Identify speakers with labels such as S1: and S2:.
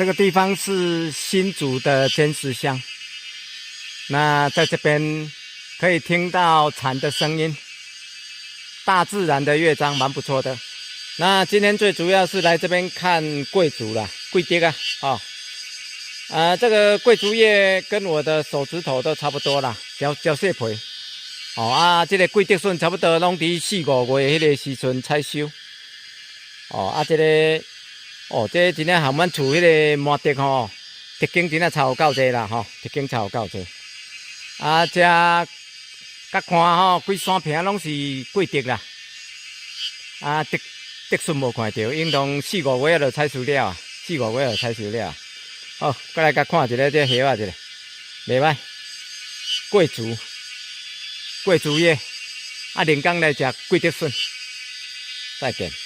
S1: 这个地方是新竹的尖石乡，那在这边可以听到蝉的声音，大自然的乐章蛮不错的。那今天最主要是来这边看桂竹啦，桂蝶啊，这个桂竹叶跟我的手指头都差不多啦，小细皮。这个桂蝶笋差不多拢伫4、5月迄个时阵采收。这个这真正含阮厝迄个麻竹吼，竹茎真正差有够济啦竹茎差有够济。这甲看规山坪拢是桂竹啦。竹笋无看到，应当4、5月就采收了啊，4、5月就采收了啊。好，再来甲看一个这叶啊，袂歹，桂竹叶，连工来食桂竹笋，再见。